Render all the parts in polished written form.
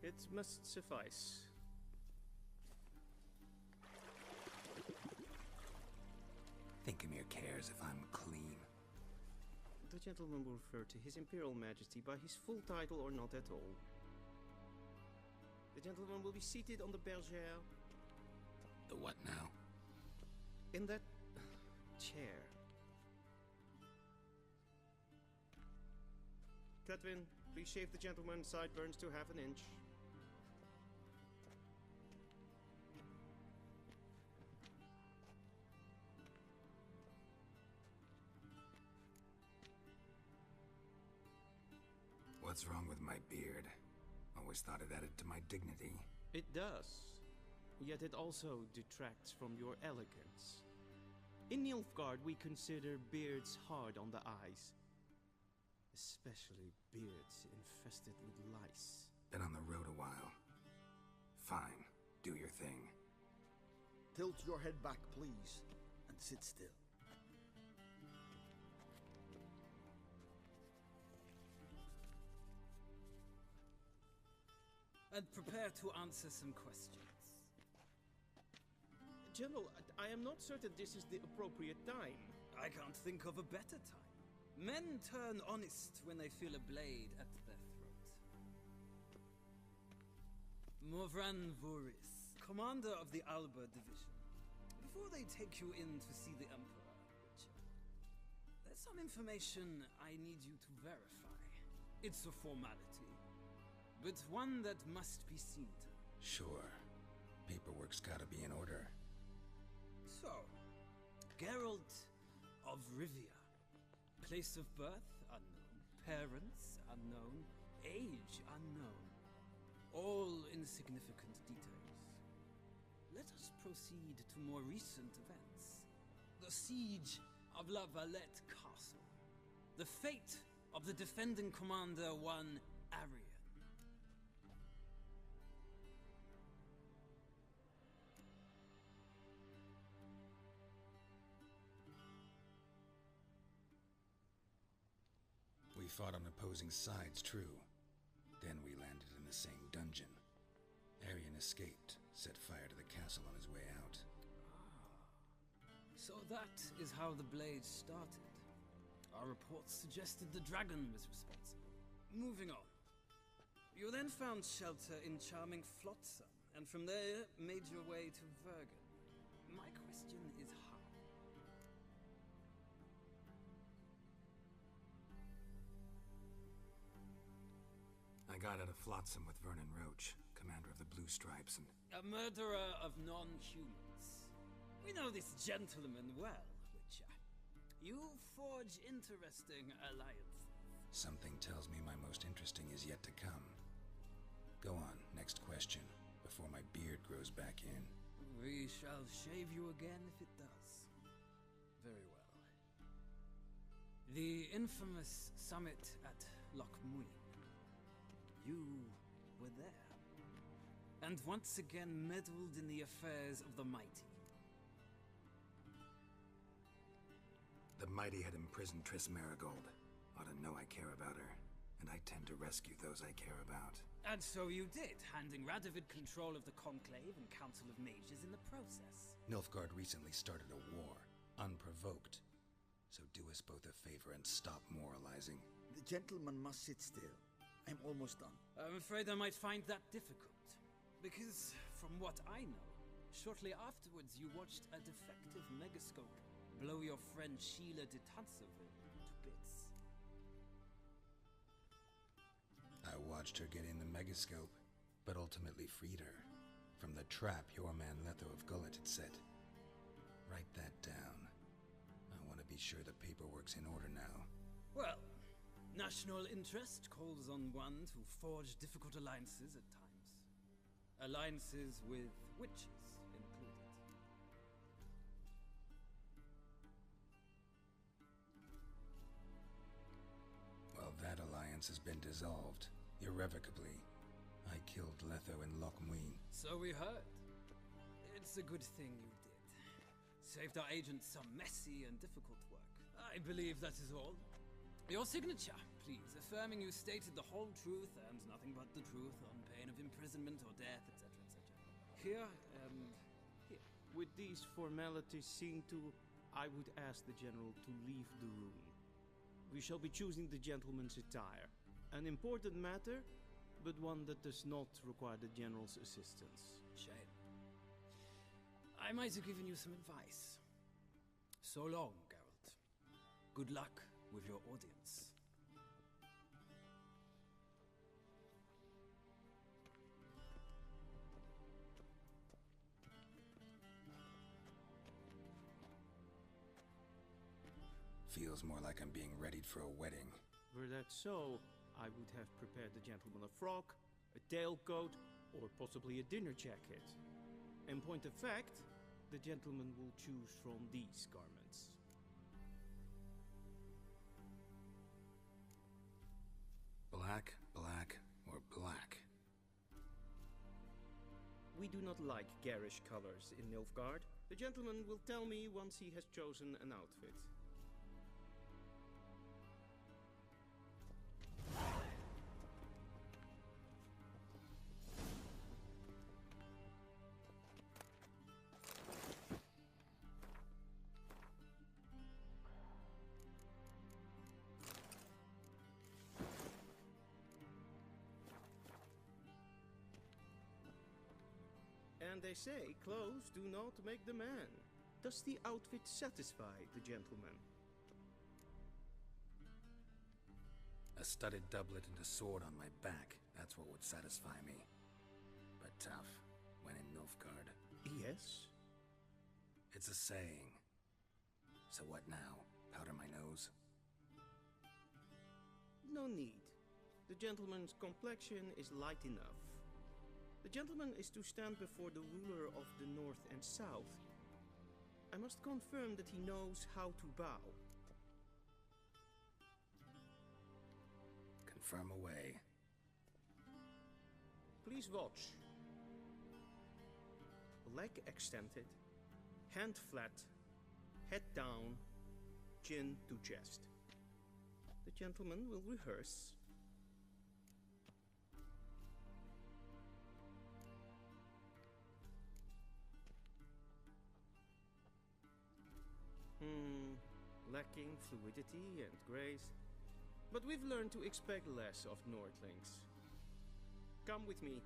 It must suffice. Think Emir cares if I'm clean? The gentleman will refer to His Imperial Majesty by his full title or not at all. The gentleman will be seated on the bergère. The what now? In that chair. Catwin, please shave the gentleman's sideburns to half an inch. What's wrong with my beard? Always thought it added to my dignity. It does. Yet it also detracts from your elegance. In Nilfgaard, we consider beards hard on the eyes. Especially beards infested with lice. Been on the road a while. Fine, do your thing. Tilt your head back, please, and sit still. And prepare to answer some questions. General, I am not certain this is the appropriate time. I can't think of a better time. Men turn honest when they feel a blade at their throat. Morvran Voris, commander of the Alba Division. Before they take you in to see the Emperor, there's some information I need you to verify. It's a formality, but one that must be seen to. Sure. Paperwork's gotta be in order. So, Geralt of Rivia. Place of birth, unknown. Parents, unknown. Age, unknown. All insignificant details. Let us proceed to more recent events. The siege of La Valette Castle. The fate of the defending commander, one Arian. We fought on opposing sides, true. Then we landed in the same dungeon. Arian escaped, set fire to the castle on his way out. So that is how the blade started. Our reports suggested the dragon was responsible. Moving on. You then found shelter in charming Flotsam, and from there made your way to Vergen. My question is how? I got out of Flotsam with Vernon Roach, commander of the Blue Stripes, and... A murderer of non-humans. We know this gentleman well, Witcher. You forge interesting alliances. Something tells me my most interesting is yet to come. Go on, next question, before my beard grows back in. We shall shave you again if it does. Very well. The infamous summit at Loch Muin. You were there. And once again meddled in the affairs of the mighty. The mighty had imprisoned Triss Marigold. Ought to know I care about her, and I tend to rescue those I care about. And so you did, handing Radovid control of the Conclave and Council of Mages in the process. Nilfgaard recently started a war, unprovoked. So do us both a favor and stop moralizing. The gentleman must sit still. I'm almost done. I'm afraid I might find that difficult. Because, from what I know, shortly afterwards you watched a defective megascope blow your friend Sheila de Tanseville to bits. I watched her get in the megascope, but ultimately freed her from the trap your man Letho of Gullet had set. Write that down. I want to be sure the paperwork's in order now. Well, national interest calls on one to forge difficult alliances at times. Alliances with witches included. Well, that alliance has been dissolved, irrevocably. I killed Letho in Loch Muin. So we heard. It's a good thing you did. Saved our agents some messy and difficult work. I believe that is all. Your signature, please, affirming you stated the whole truth and nothing but the truth on pain of imprisonment or death, etc., etc. Here, here. With these formalities seen to, I would ask the General to leave the room. We shall be choosing the gentleman's attire. An important matter, but one that does not require the General's assistance. Shame. I might have given you some advice. So long, Geralt. Good luck with your audience. Feels more like I'm being readied for a wedding. Were that so, I would have prepared the gentleman a frock, a tailcoat, or possibly a dinner jacket. In point of fact, the gentleman will choose from these garments. Black, black, or black? We do not like garish colors in Nilfgaard. The gentleman will tell me once he has chosen an outfit. And they say clothes do not make the man. Does the outfit satisfy the gentleman? A studded doublet and a sword on my back, that's what would satisfy me. But tough, when in Nilfgaard. Yes. It's a saying. So what now? Powder my nose? No need. The gentleman's complexion is light enough. The gentleman is to stand before the ruler of the North and South. I must confirm that he knows how to bow. Confirm away. Please watch. Leg extended, hand flat, head down, chin to chest. The gentleman will rehearse. Lacking fluidity and grace. But we've learned to expect less of Nordlings. Come with me.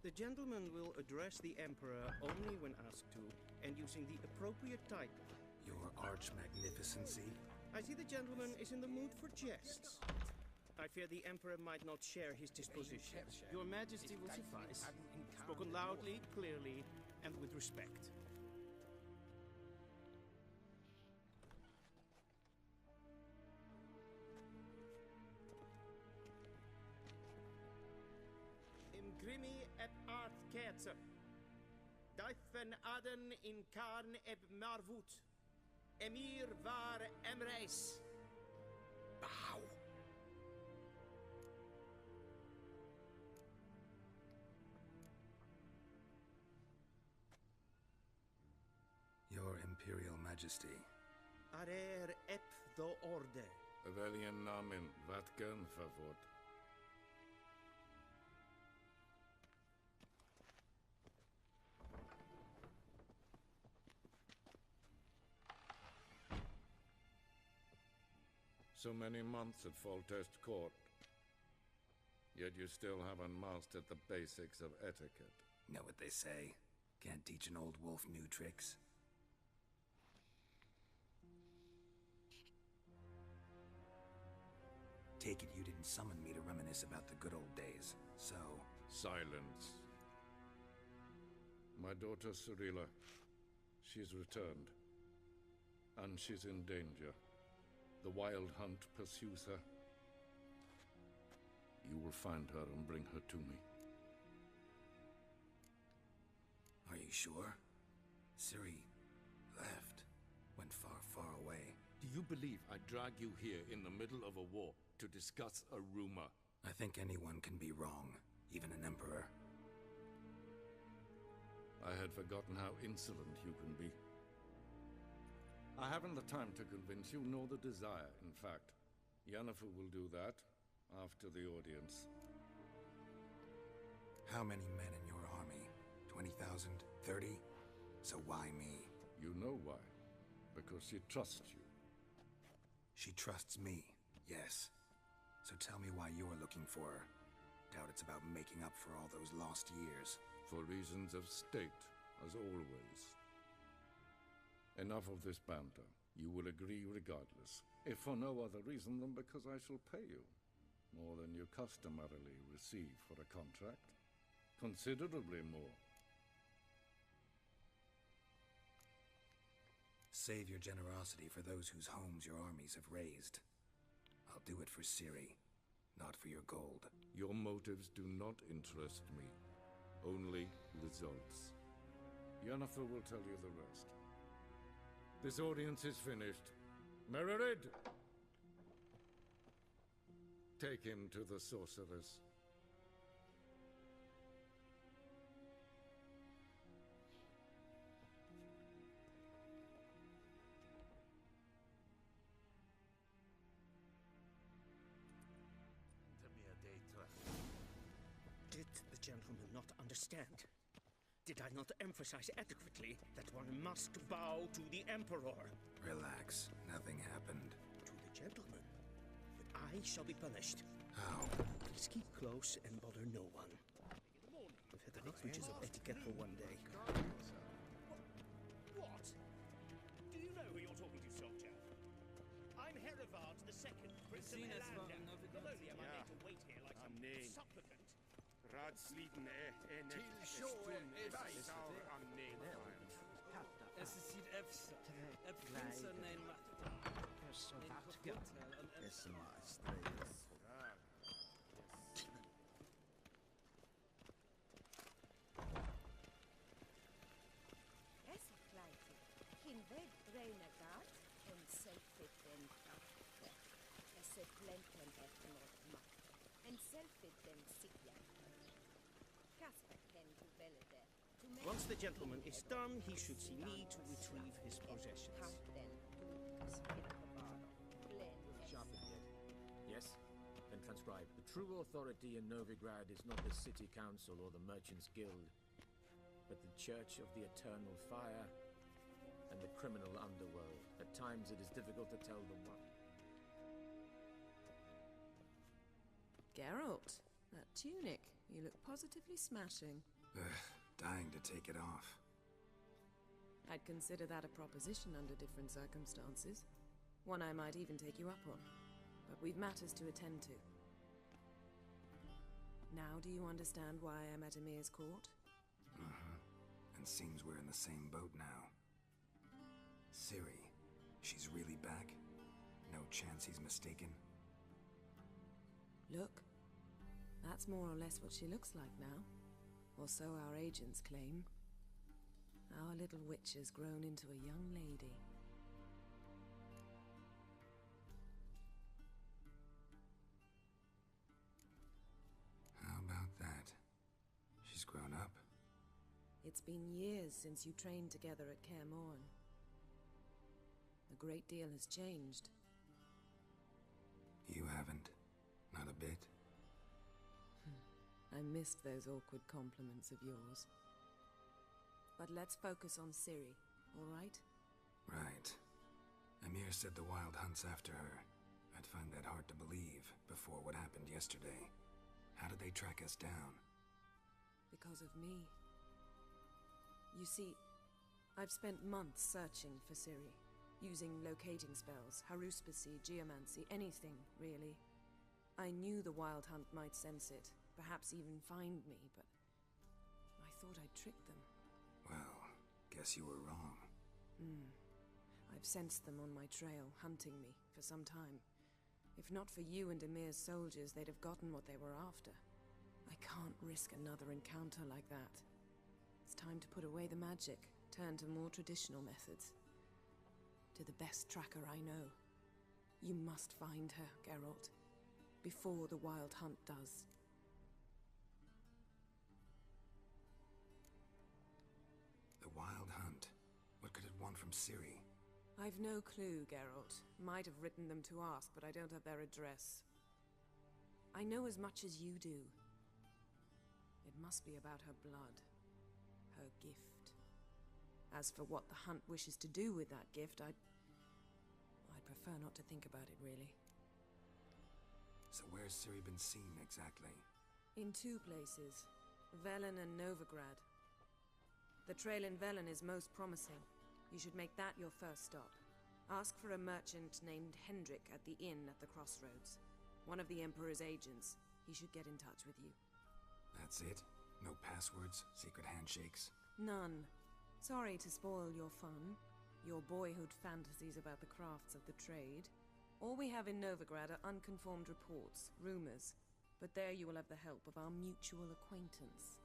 The gentleman will address the Emperor only when asked to, and using the appropriate title. Your Arch-Magnificency? I see the gentleman is in the mood for jests. I fear the Emperor might not share his disposition. Your Majesty will suffice. Spoken loudly, clearly, and with respect. Imgrimi et art ketzer. Daifen aden in karn eb marvut. Emir var emreis. Bow! Your Imperial Majesty. Arer ep do orde. Weljen namen, Vatgen favor. So many months at Foltest Court. Yet you still haven't mastered the basics of etiquette. Know what they say? Can't teach an old wolf new tricks. Take it you didn't summon me to reminisce about the good old days, so... Silence. My daughter Ciri, she's returned. And she's in danger. The Wild Hunt pursues her. You will find her and bring her to me. Are you sure? Ciri left. Went far, far away. Do you believe I drag you here in the middle of a war to discuss a rumor? I think anyone can be wrong, even an emperor. I had forgotten how insolent you can be. I haven't the time to convince you, nor the desire, in fact. Yennefer will do that after the audience. How many men in your army? 20,000? 30? So why me? You know why. Because she trusts you. She trusts me, yes. So tell me why you're looking for her. Doubt it's about making up for all those lost years. For reasons of state, as always. Enough of this banter. You will agree regardless. If for no other reason than because I shall pay you. More than you customarily receive for a contract. Considerably more. Save your generosity for those whose homes your armies have razed. I'll do it for Ciri, not for your gold. Your motives do not interest me. Only results. Yennefer will tell you the rest. This audience is finished. Mererid! Take him to the sorceress. Did the gentleman not understand? Did I not emphasize adequately that one must bow to the Emperor? Relax. Nothing happened. To the gentleman. But I shall be punished. How? Please keep close and bother no one. We've had enough breaches of etiquette for one day. What? Do you know who you're talking to, soldier? I'm Herivard II, Prince of Elanda. Not only am I made to wait here like some supplicant. Es ist Efsa. Prinsen nein Once the gentleman is done, he should see me to retrieve his possessions. Yes? Then transcribe. The true authority in Novigrad is not the city council or the merchants' guild, but the Church of the Eternal Fire and the criminal underworld. At times it is difficult to tell the one. Geralt, that tunic. You look positively smashing. Dying to take it off. I'd consider that a proposition under different circumstances. One I might even take you up on. But we've matters to attend to. Now do you understand why I'm at Emir's court? And seems we're in the same boat now. Ciri, she's really back? No chance he's mistaken? Look. That's more or less what she looks like now. Or so our agents claim. Our little witch has grown into a young lady. How about that? She's grown up? It's been years since you trained together at Kaer Morhen. A great deal has changed. You haven't? Not a bit? I missed those awkward compliments of yours. But let's focus on Ciri, all right? Right. Emir said the Wild Hunt's after her. I'd find that hard to believe before what happened yesterday. How did they track us down? Because of me. You see, I've spent months searching for Ciri, using locating spells, haruspicy, geomancy, anything, really. I knew the Wild Hunt might sense it, perhaps even find me, but I thought I'd tricked them. Well, guess you were wrong. I've sensed them on my trail, hunting me, for some time. If not for you and Emir's soldiers, they'd have gotten what they were after. I can't risk another encounter like that. It's time to put away the magic, turn to more traditional methods. To the best tracker I know. You must find her, Geralt. Before the Wild Hunt does. from Ciri? I've no clue, Geralt. Might have written them to ask, but I don't have their address. I know as much as you do. It must be about her blood. Her gift. As for what the Hunt wishes to do with that gift, I'd prefer not to think about it, really. So where's Ciri been seen, exactly? In two places. Velen and Novigrad. The trail in Velen is most promising. You should make that your first stop. Ask for a merchant named Hendrik at the inn at the crossroads. One of the Emperor's agents. He should get in touch with you. That's it? No passwords? Secret handshakes? None. Sorry to spoil your fun. Your boyhood fantasies about the crafts of the trade. All we have in Novigrad are unconfirmed reports, rumors. But there you will have the help of our mutual acquaintance.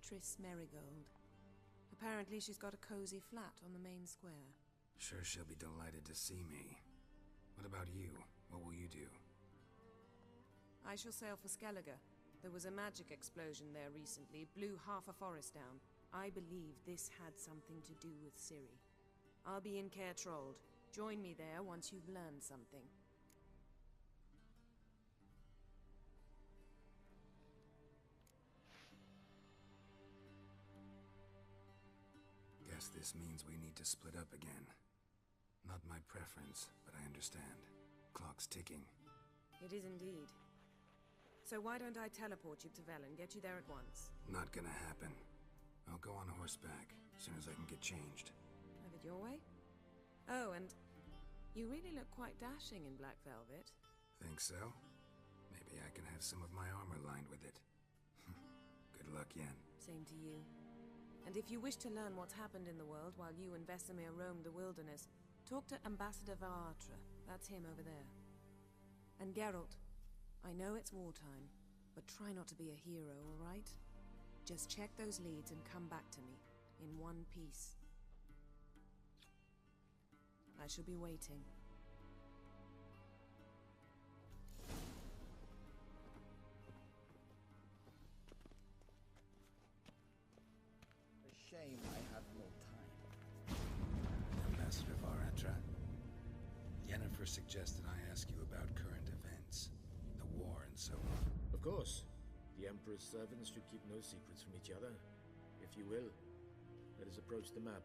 Triss Merigold. Apparently she's got a cozy flat on the main square. Sure she'll be delighted to see me. What about you? What will you do? I shall sail for Skellige. There was a magic explosion there recently, blew half a forest down. I believe this had something to do with Ciri. I'll be in Caer Trold. Join me there once you've learned something. Guess this means we need to split up again. Not my preference, but I understand. Clock's ticking. It is indeed. So why don't I teleport you to Velen, get you there at once? Not gonna happen. I'll go on horseback, as soon as I can get changed. Have it your way? Oh, and you really look quite dashing in black velvet. Think so? Maybe I can have some of my armor lined with it. Good luck, Yen. Same to you. And if you wish to learn what's happened in the world while you and Vesemir roamed the wilderness, talk to Ambassador Varatra. That's him over there. And Geralt, I know it's wartime, but try not to be a hero, all right? Just check those leads and come back to me, in one piece. I shall be waiting. A shame I have no time. Ambassador Varatra, Yennefer suggested I ask you about current events, the war and so on. Of course. The Emperor's servants should keep no secrets from each other. If you will, let us approach the map.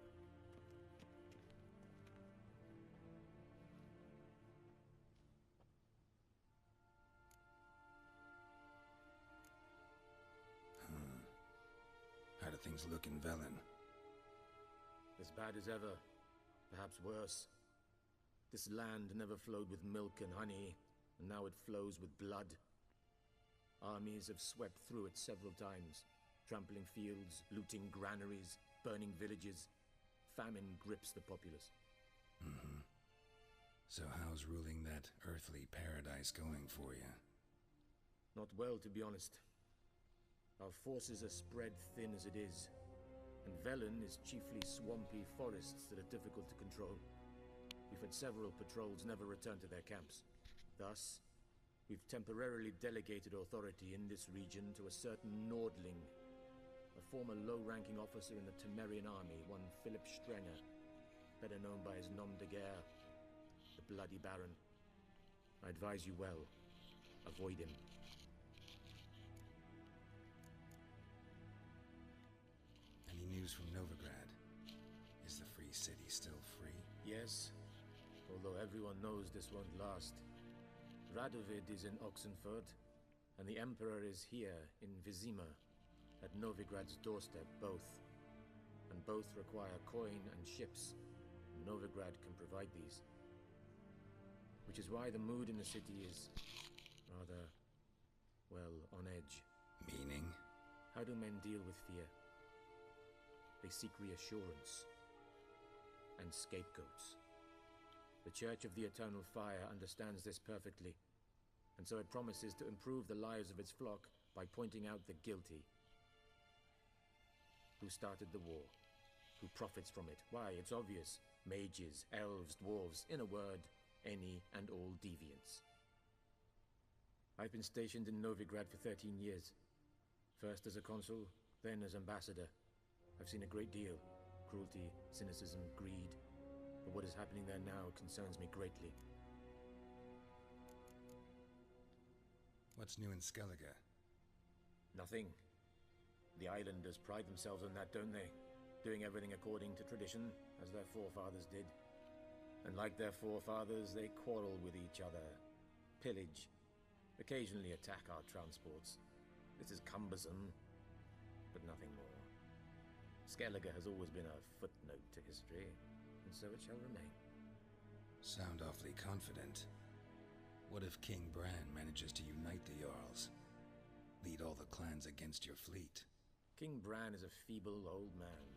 How do things look in Velen? As bad as ever. Perhaps worse. This land never flowed with milk and honey, and now it flows with blood. Armies have swept through it several times, trampling fields, looting granaries, burning villages. Famine grips the populace. So how's ruling that earthly paradise going for you? Not well, to be honest. Our forces are spread thin as it is, and Velen is chiefly swampy forests that are difficult to control. We've had several patrols never return to their camps. Thus, we've temporarily delegated authority in this region to a certain Nordling, a former low-ranking officer in the Temerian army, one Philip Strenger, better known by his nom de guerre, the Bloody Baron. I advise you well. Avoid him. Any news from Novigrad? Is the Free City still free? Yes, although everyone knows this won't last. Radovid is in Oxenfurt, and the Emperor is here in Vizima, at Novigrad's doorstep, both. And both require coin and ships. Novigrad can provide these. Which is why the mood in the city is rather, well, on edge. Meaning? How do men deal with fear? They seek reassurance and scapegoats. The Church of the Eternal Fire understands this perfectly, and so it promises to improve the lives of its flock by pointing out the guilty. Who started the war? Who profits from it? Why, it's obvious. Mages, elves, dwarves, in a word, any and all deviants. I've been stationed in Novigrad for 13 years. First as a consul, then as ambassador. I've seen a great deal. cruelty, cynicism, greed. But what is happening there now concerns me greatly. What's new in Skellige? Nothing. The islanders pride themselves on that, don't they? Doing everything according to tradition, as their forefathers did. And like their forefathers, they quarrel with each other, pillage, occasionally attack our transports. This is cumbersome, but nothing more. Skellige has always been a footnote to history, and so it shall remain. Sound awfully confident. What if King Bran manages to unite the Jarls? Lead all the clans against your fleet? King Bran is a feeble old man.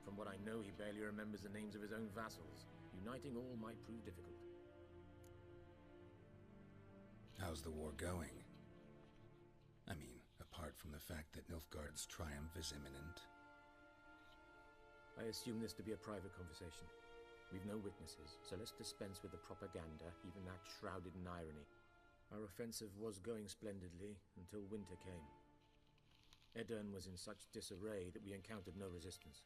From what I know, he barely remembers the names of his own vassals. Uniting all might prove difficult. How's the war going? I mean, apart from the fact that Nilfgaard's triumph is imminent. I assume this to be a private conversation. We've no witnesses, so let's dispense with the propaganda, even that shrouded in irony. Our offensive was going splendidly until winter came. Edirn was in such disarray that we encountered no resistance.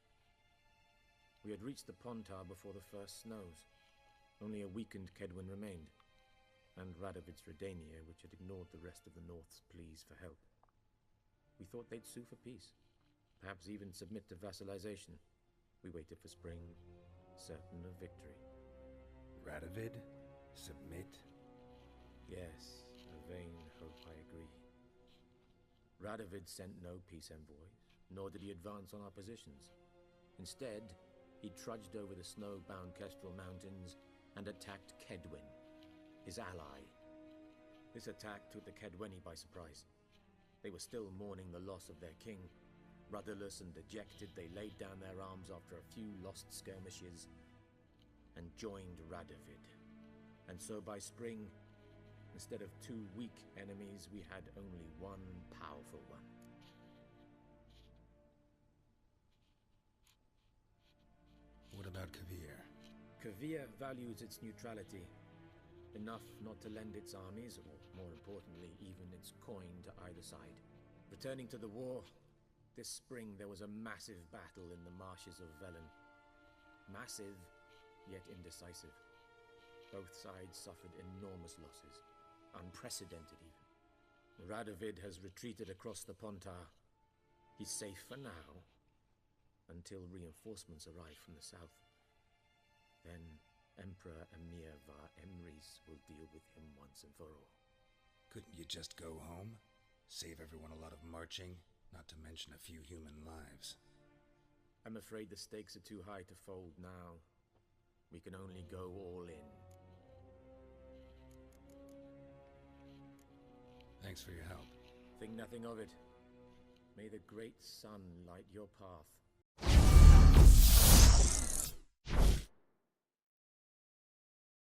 We had reached the Pontar before the first snows. Only a weakened Kedwin remained, and Radovid's Redania, which had ignored the rest of the North's pleas for help. We thought they'd sue for peace, perhaps even submit to vassalization. We waited for spring, certain of victory. Radovid? Submit? Yes, a vain hope, I agree. Radovid sent no peace envoys, nor did he advance on our positions. Instead, he trudged over the snow-bound Kestrel Mountains and attacked Kedwin, his ally. This attack took the Kedweni by surprise. They were still mourning the loss of their king. Rudderless and dejected, they laid down their arms after a few lost skirmishes and joined Radovid. And so by spring, instead of two weak enemies, we had only one powerful one. What about Kavir? Kavir values its neutrality, enough not to lend its armies, or more importantly, even its coin to either side. Returning to the war, this spring there was a massive battle in the marshes of Velen. Massive, yet indecisive. Both sides suffered enormous losses, unprecedented even. Radovid has retreated across the Pontar. He's safe for now, until reinforcements arrive from the south. Then Emperor Emir var Emrys will deal with him once and for all. Couldn't you just go home? Save everyone a lot of marching, not to mention a few human lives. I'm afraid the stakes are too high to fold now. We can only go all in. Thanks for your help. Think nothing of it. May the great sun light your path.